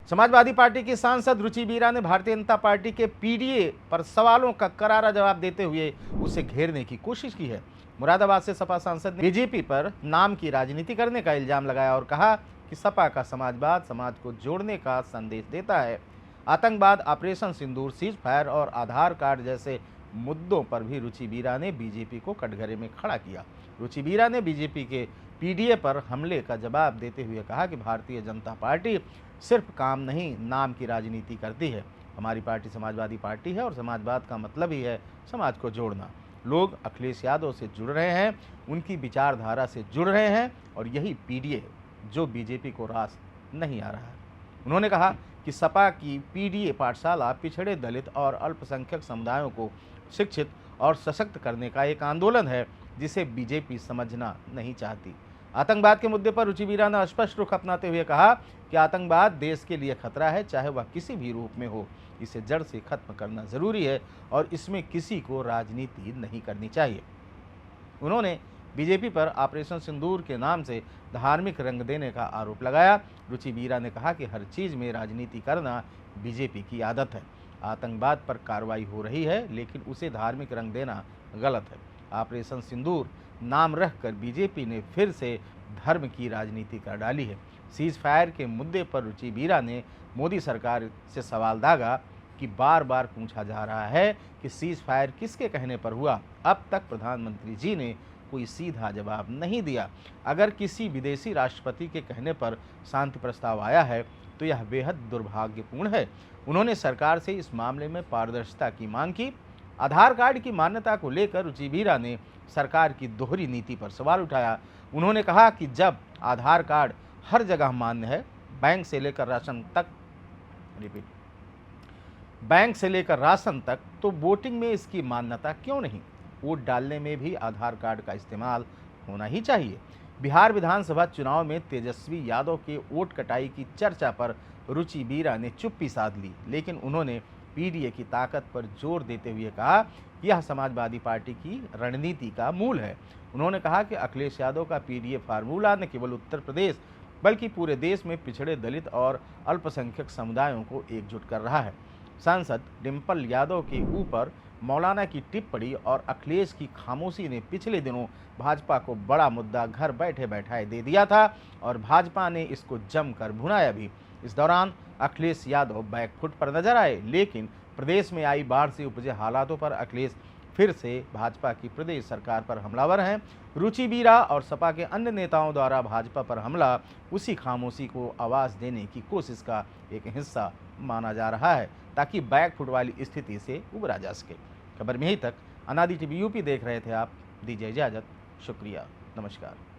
Samajwadi party की सांसद रुचि बीरा ने भारतीय जनता पार्टी के पीडीए पर सवालों का करारा जवाब देते हुए उसे घेरने की कोशिश की है। मुरादाबाद से सपा सांसद ने बीजेपी पर नाम की राजनीति करने का इल्जाम लगाया और कहा कि सपा का समाजवाद समाज को जोड़ने का संदेश देता है। आतंकवाद, ऑपरेशन सिंदूर, सीज फायर और आधार कार्ड जैसे मुद्दों पर भी रुचि बीरा ने बीजेपी को कटघरे में खड़ा किया। रुचि बीरा ने बीजेपी के पीडीए पर हमले का जवाब देते हुए कहा कि भारतीय जनता पार्टी सिर्फ काम नहीं, नाम की राजनीति करती है। हमारी पार्टी समाजवादी पार्टी है और समाजवाद का मतलब ही है समाज को जोड़ना। लोग अखिलेश यादव से जुड़ रहे हैं, उनकी विचारधारा से जुड़ रहे हैं और यही पीडीए है जो बीजेपी को रास नहीं आ रहा है। उन्होंने कहा कि सपा की पीडीए पाठशाला पिछड़े, दलित और अल्पसंख्यक समुदायों को शिक्षित और सशक्त करने का एक आंदोलन है जिसे बीजेपी समझना नहीं चाहती। आतंकवाद के मुद्दे पर रुचि बीरा ने स्पष्ट रुख अपनाते हुए कहा कि आतंकवाद देश के लिए खतरा है, चाहे वह किसी भी रूप में हो। इसे जड़ से खत्म करना जरूरी है और इसमें किसी को राजनीति नहीं करनी चाहिए। उन्होंने बीजेपी पर ऑपरेशन सिंदूर के नाम से धार्मिक रंग देने का आरोप लगाया। रुचि बीरा ने कहा कि हर चीज में राजनीति करना बीजेपी की आदत है। आतंकवाद पर कार्रवाई हो रही है लेकिन उसे धार्मिक रंग देना गलत है। ऑपरेशन सिंदूर नाम रखकर बीजेपी ने फिर से धर्म की राजनीति कर डाली है। सीज फायर के मुद्दे पर रुचि बीरा ने मोदी सरकार से सवाल दागा कि बार बार पूछा जा रहा है कि सीज फायर किसके कहने पर हुआ। अब तक प्रधानमंत्री जी ने कोई सीधा जवाब नहीं दिया। अगर किसी विदेशी राष्ट्रपति के कहने पर शांति प्रस्ताव आया है तो यह बेहद दुर्भाग्यपूर्ण है। उन्होंने सरकार से इस मामले में पारदर्शिता की मांग की। आधार कार्ड की मान्यता को लेकर रुचि बीरा ने सरकार की दोहरी नीति पर सवाल उठाया। उन्होंने कहा कि जब आधार कार्ड हर जगह मान्य है, बैंक से लेकर राशन तक, तो वोटिंग में इसकी मान्यता क्यों नहीं? वोट डालने में भी आधार कार्ड का इस्तेमाल होना ही चाहिए। बिहार विधानसभा चुनाव में तेजस्वी यादव के वोट कटाई की चर्चा पर रुचि बीरा ने चुप्पी साध ली, लेकिन उन्होंने पीडीए की ताकत पर जोर देते हुए कहा यह समाजवादी पार्टी की रणनीति का मूल है। उन्होंने कहा कि अखिलेश यादव का पीडीए फार्मूला न केवल उत्तर प्रदेश बल्कि पूरे देश में पिछड़े, दलित और अल्पसंख्यक समुदायों को एकजुट कर रहा है। सांसद डिम्पल यादव के ऊपर मौलाना की टिप्पणी और अखिलेश की खामोशी ने पिछले दिनों भाजपा को बड़ा मुद्दा घर बैठे बैठाए दे दिया था और भाजपा ने इसको जमकर भुनाया भी। इस दौरान अखिलेश यादव बैकफुट पर नजर आए, लेकिन प्रदेश में आई बाढ़ से उपजे हालातों पर अखिलेश फिर से भाजपा की प्रदेश सरकार पर हमलावर हैं। रुचि बीरा और सपा के अन्य नेताओं द्वारा भाजपा पर हमला उसी खामोशी को आवाज देने की कोशिश का एक हिस्सा माना जा रहा है ताकि बैकफुट वाली स्थिति से उबरा जा सके। खबर में यही तक। अनादि टीवी यूपी देख रहे थे आप। दीजिए इजाजत। शुक्रिया। नमस्कार।